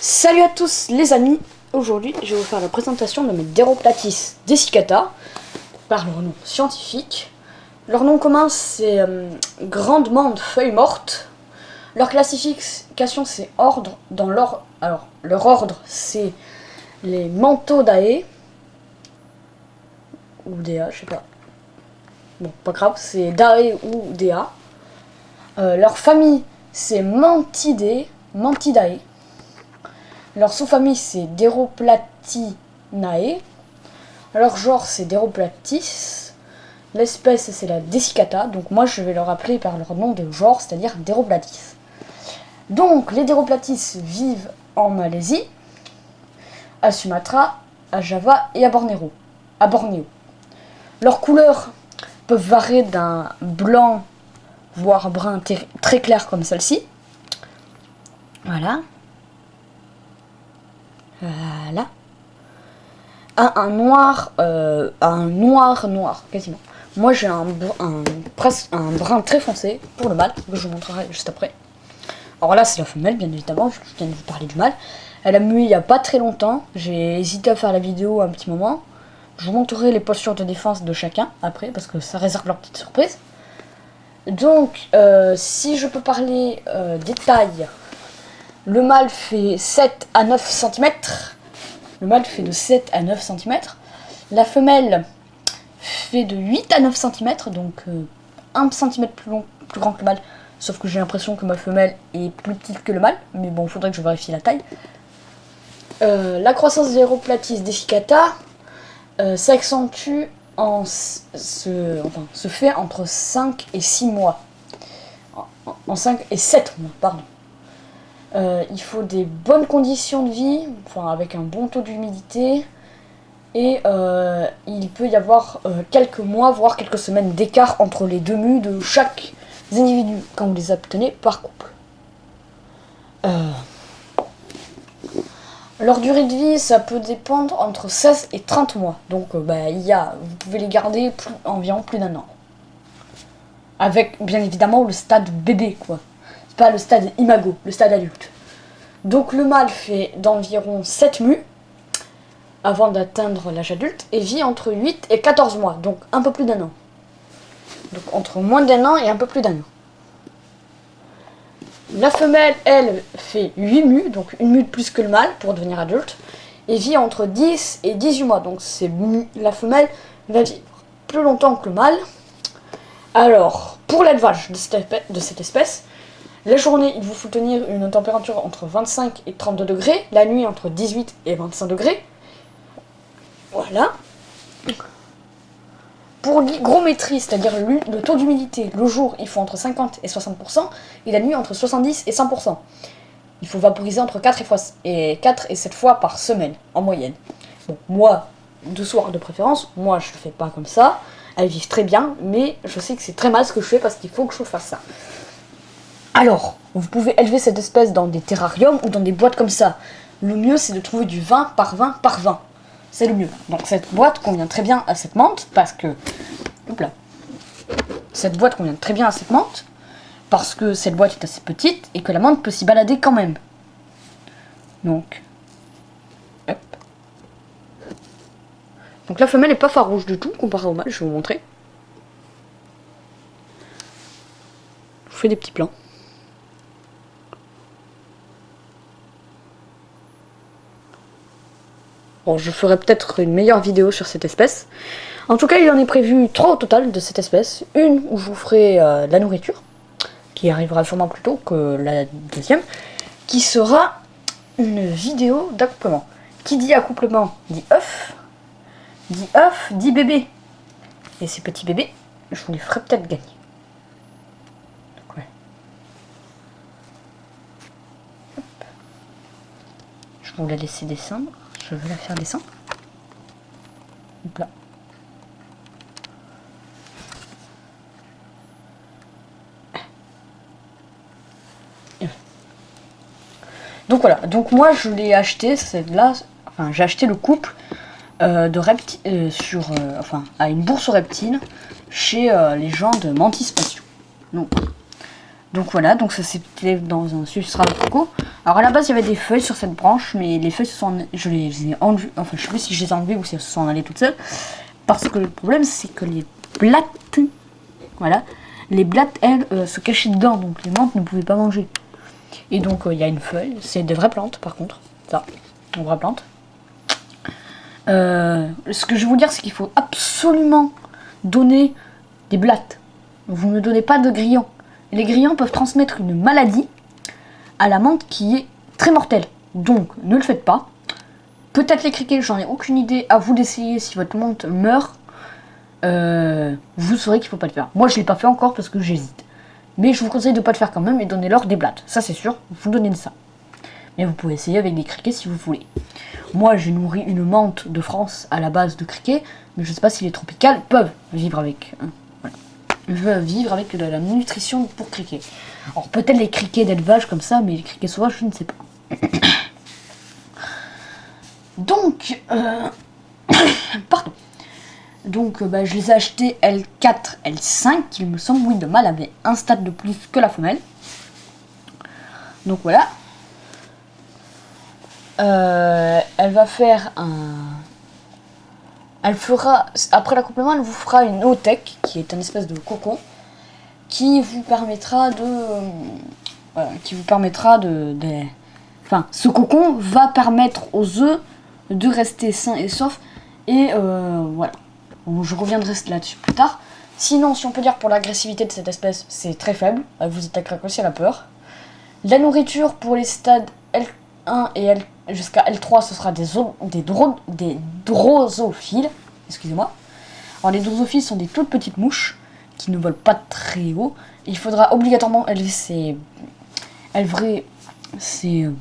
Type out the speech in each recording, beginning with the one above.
Salut à tous les amis, aujourd'hui je vais vous faire la présentation de mes Deroplatis dessicata par leur nom scientifique. Leur nom commun c'est grande mande feuille morte. Leur classification c'est ordre dans l'ordre. Alors leur ordre c'est les Mantodae ou Dea, je sais pas. Bon, pas grave, c'est Dae ou Dea. Leur famille c'est Mantidae. Leur sous-famille c'est Deroplatinae. Leur genre c'est Deroplatis. L'espèce c'est la dessicata. Donc moi je vais leur appeler par leur nom de genre, c'est-à-dire Deroplatis. Donc les Deroplatis vivent en Malaisie, à Sumatra, à Java et à Bornéo. Leurs couleurs peuvent varier d'un blanc voire brun très clair comme celle-ci. Voilà. À un noir quasiment. Moi j'ai un brun très foncé pour le mâle, que je vous montrerai juste après. Alors là c'est la femelle bien évidemment, je viens de vous parler du mâle. Elle a mué il n'y a pas très longtemps, j'ai hésité à faire la vidéo un petit moment. Je vous montrerai les postures de défense de chacun après, parce que ça réserve leur petite surprise. Donc si je peux parler des tailles, le mâle fait 7 à 9 cm. Le mâle fait de 7 à 9 cm. La femelle fait de 8 à 9 cm, donc 1 cm plus grand que le mâle. Sauf que j'ai l'impression que ma femelle est plus petite que le mâle. Mais bon, il faudrait que je vérifie la taille. La croissance des Deroplatis dessicata s'accentue se fait entre 5 et 6 mois. En 5 et 7 mois, pardon. Il faut des bonnes conditions de vie, enfin avec un bon taux d'humidité, et il peut y avoir quelques mois, voire quelques semaines d'écart entre les deux mues de chaque individu quand vous les obtenez par couple. Leur durée de vie, ça peut dépendre entre 16 et 30 mois, donc vous pouvez les garder environ plus d'un an. Avec bien évidemment le stade bébé, quoi. C'est pas le stade imago, le stade adulte. Donc le mâle fait d'environ 7 mues avant d'atteindre l'âge adulte et vit entre 8 et 14 mois, donc un peu plus d'un an. Donc entre moins d'un an et un peu plus d'un an. La femelle, elle, fait 8 mues, donc une mue de plus que le mâle pour devenir adulte, et vit entre 10 et 18 mois, donc la femelle va vivre plus longtemps que le mâle. Alors, pour l'élevage de cette espèce, la journée, il vous faut tenir une température entre 25 et 32 degrés, la nuit entre 18 et 25 degrés. Voilà. Pour l'hygrométrie, c'est-à-dire le taux d'humidité, le jour, il faut entre 50 et 60%, et la nuit entre 70 et 100%. Il faut vaporiser entre 4 et 7 fois par semaine, en moyenne. Bon, moi, 2 soirs de préférence, moi je ne fais pas comme ça. Elles vivent très bien, mais je sais que c'est très mal ce que je fais parce qu'il faut que je fasse ça. Alors, vous pouvez élever cette espèce dans des terrariums ou dans des boîtes comme ça. Le mieux, c'est de trouver du 20 par 20 par 20. C'est le mieux. Donc cette boîte convient très bien à cette menthe parce que... Cette boîte convient très bien à cette menthe parce que cette boîte est assez petite et que la menthe peut s'y balader quand même. Donc... Hop. Donc la femelle n'est pas farouche du tout comparée au mâle, je vais vous montrer. Je vous fais des petits plans. Bon, je ferai peut-être une meilleure vidéo sur cette espèce. En tout cas, il en est prévu 3 au total de cette espèce. Une où je vous ferai la nourriture, qui arrivera sûrement plus tôt que la deuxième, qui sera une vidéo d'accouplement. Qui dit accouplement dit œuf, dit bébé. Et ces petits bébés, je vous les ferai peut-être gagner. Donc, ouais. Hop. Je vais vous la laisser descendre. Je vais la faire descendre. Hop là. Donc voilà, donc moi je l'ai acheté, j'ai acheté le couple de reptiles à une bourse aux reptiles chez les gens de Mantis Spatiaux. Donc voilà, donc ça c'était dans un substrat de coco. Alors à la base il y avait des feuilles sur cette branche, mais les feuilles je les ai enlevées, enfin je sais plus si je les ai enlevées ou si elles se sont allées toutes seules. Parce que le problème c'est que les blattes, voilà, les blattes elles se cachaient dedans, donc les menthes ne pouvaient pas manger. Et donc il y a une feuille, c'est des vraies plantes par contre, ça, une vraie plante. Ce que je vais vous dire c'est qu'il faut absolument donner des blattes. Vous ne donnez pas de grillons. Les grillons peuvent transmettre une maladie à la menthe qui est très mortelle. Donc, ne le faites pas. Peut-être les criquets, j'en ai aucune idée. À vous d'essayer. Si votre menthe meurt, vous saurez qu'il ne faut pas le faire. Moi, je ne l'ai pas fait encore parce que j'hésite. Mais je vous conseille de ne pas le faire quand même et donnez-leur des blattes. Ça, c'est sûr. Vous donnez de ça. Mais vous pouvez essayer avec des criquets si vous voulez. Moi, j'ai nourri une menthe de France à la base de criquets. Mais je ne sais pas si les tropicales peuvent vivre avec... vivre avec de la nutrition pour criquets. Alors peut-être les criquets d'élevage comme ça, mais les criquets sauvages, je ne sais pas. Donc, pardon. Donc, je les ai achetés L4, L5, il me semble. Oui, le mâle avait un stade de plus que la femelle. Donc voilà. Elle va faire un... Elle fera, après l'accouplement, elle vous fera une ootec, qui est une espèce de cocon, qui vous permettra enfin, ce cocon va permettre aux œufs de rester sains et saufs. Et voilà. Je reviendrai là-dessus plus tard. Sinon, si on peut dire pour l'agressivité de cette espèce, c'est très faible. Elle vous attaquera que si elle a peur. La nourriture pour les stades L1 et jusqu'à L3, ce sera des drosophiles. Excusez-moi. Alors les drosophiles sont des toutes petites mouches qui ne volent pas très haut. Il faudra obligatoirement élever ces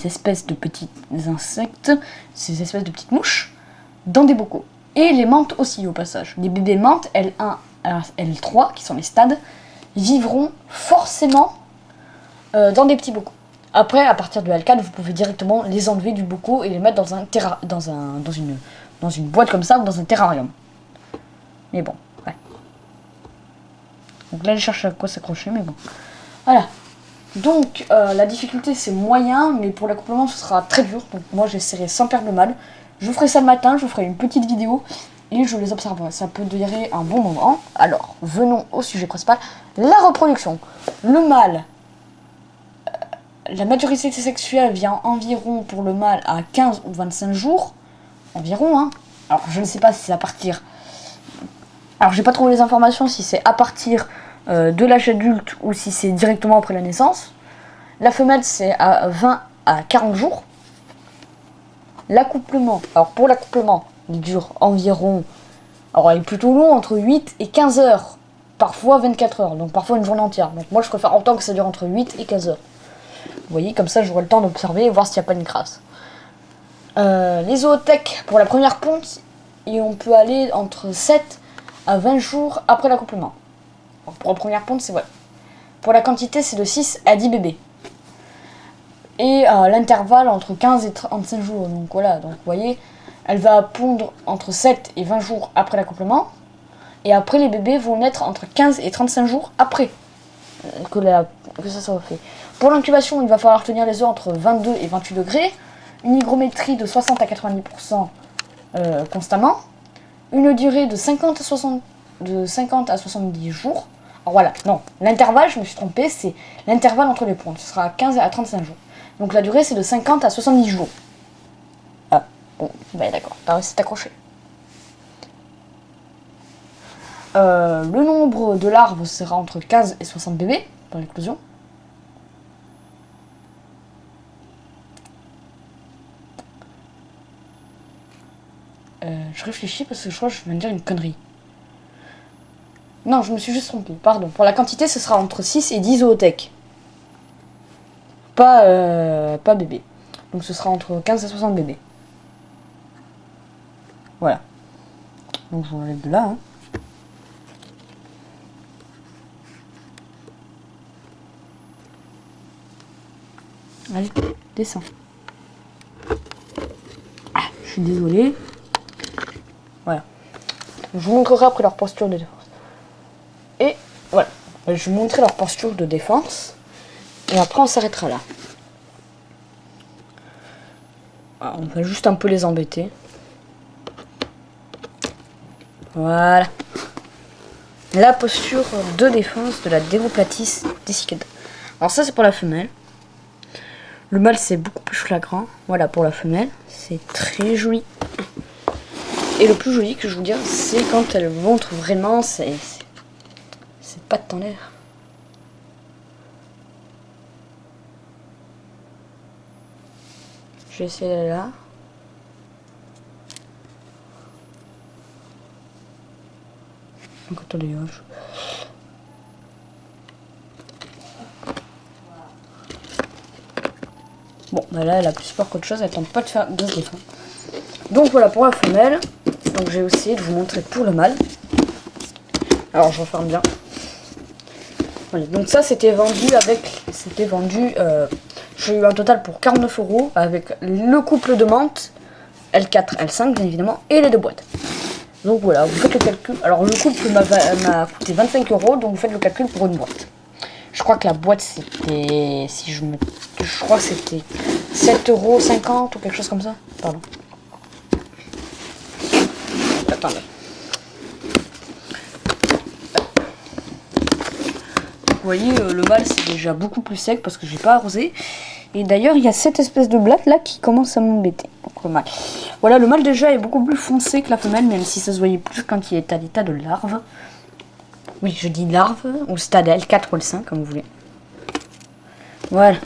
espèces de petits insectes, ces espèces de petites mouches, dans des bocaux. Et les menthes aussi au passage. Les bébés menthes L1 à L3, qui sont les stades, vivront forcément dans des petits bocaux. Après, à partir de L4, vous pouvez directement les enlever du bocaux et les mettre dans une boîte comme ça ou dans un terrarium. Mais bon, ouais. Donc là, je cherche à quoi s'accrocher, mais bon. Voilà. Donc, la difficulté, c'est moyen, mais pour l'accouplement, ce sera très dur. Donc moi, j'essaierai sans perdre le mal. Je vous ferai ça le matin, je vous ferai une petite vidéo et je les observerai. Ça peut durer un bon moment. Alors, venons au sujet principal. La reproduction. Le mâle... La maturité sexuelle vient environ pour le mâle à 15 ou 25 jours. Environ, hein. Alors, je ne sais pas si c'est à partir... Alors, j'ai pas trouvé les informations si c'est à partir de l'âge adulte ou si c'est directement après la naissance. La femelle, c'est à 20 à 40 jours. L'accouplement, alors pour l'accouplement, il dure environ... Alors, il est plutôt long, entre 8 et 15 heures. Parfois 24 heures, donc parfois une journée entière. Donc moi, je préfère autant que ça dure entre 8 et 15 heures. Vous voyez, comme ça, j'aurai le temps d'observer et voir s'il n'y a pas une crasse. Les zoothèques, pour la première ponte, et on peut aller entre 7 à 20 jours après l'accouplement. Pour la première ponte, c'est voilà. Pour la quantité, c'est de 6 à 10 bébés. Et l'intervalle entre 15 et 35 jours. Donc voilà, donc vous voyez, elle va pondre entre 7 et 20 jours après l'accouplement. Et après, les bébés vont naître entre 15 et 35 jours après que ça soit fait. Pour l'incubation, il va falloir tenir les œufs entre 22 et 28 degrés. Une hygrométrie de 60 à 90% constamment. Une durée de 50 à 70 jours. Alors voilà, non, l'intervalle, je me suis trompée, c'est l'intervalle entre les pontes. Ce sera 15 à 35 jours. Donc la durée, c'est de 50 à 70 jours. Ah, bon, ben d'accord, c'est accroché. Le nombre de larves sera entre 15 et 60 bébés dans l'éclosion. Je réfléchis parce que je crois que je viens de dire une connerie. Non, je me suis juste trompée, pardon. Pour la quantité, ce sera entre 6 et 10 zoothèques. Pas bébé. Donc ce sera entre 15 et 60 bébés. Voilà. Donc je vous enlève de là. Hein. Allez, descends. Ah, je suis désolée. Voilà. Je vous montrerai après leur posture de défense. Et voilà. Je vais vous montrer leur posture de défense. Et après, on s'arrêtera là. Alors, on va juste un peu les embêter. Voilà. La posture de défense de la Devoplatis dessicata. Alors ça, c'est pour la femelle. Le mâle, c'est beaucoup plus flagrant. Voilà, pour la femelle. C'est très joli. Et le plus joli que je vous dire, c'est quand elle montre vraiment c'est pattes en l'air. Je vais essayer d'aller là. Donc attendez, bon, bah là, elle a plus peur qu'autre chose, elle tente pas de se défendre. Donc voilà pour la femelle. Donc j'ai essayé de vous montrer pour le mâle. Alors je referme bien. Voilà, donc ça c'était vendu avec... j'ai eu un total pour 49 € avec le couple de menthe, L4, L5 bien évidemment, et les 2 boîtes. Donc voilà, vous faites le calcul. Alors le couple m'a coûté 25 €, donc vous faites le calcul pour une boîte. Je crois que la boîte c'était... Je crois que c'était 7,50 € ou quelque chose comme ça. Pardon. Attendez. Vous voyez, le mâle c'est déjà beaucoup plus sec parce que j'ai pas arrosé. Et d'ailleurs, il y a cette espèce de blatte là qui commence à m'embêter. Donc le mâle. Voilà, le mâle déjà est beaucoup plus foncé que la femelle, même si ça se voyait plus quand il est à l'état de larve. Oui, je dis larve, ou stade L4 ou L5, comme vous voulez. Voilà.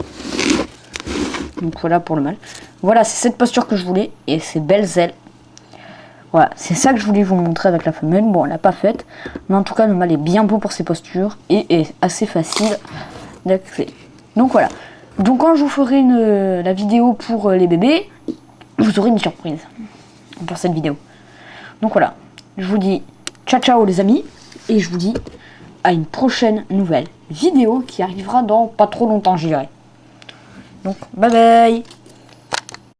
Donc voilà pour le mâle. Voilà, c'est cette posture que je voulais et ces belles ailes. Voilà, c'est ça que je voulais vous montrer avec la femelle. Bon, elle l'a pas faite, mais en tout cas, le mâle est bien beau pour ses postures et est assez facile d'accès. Donc voilà. Donc quand je vous ferai la vidéo pour les bébés, vous aurez une surprise pour cette vidéo. Donc voilà, je vous dis ciao ciao les amis, et je vous dis à une prochaine nouvelle vidéo qui arrivera dans pas trop longtemps, je dirais. Donc bye bye.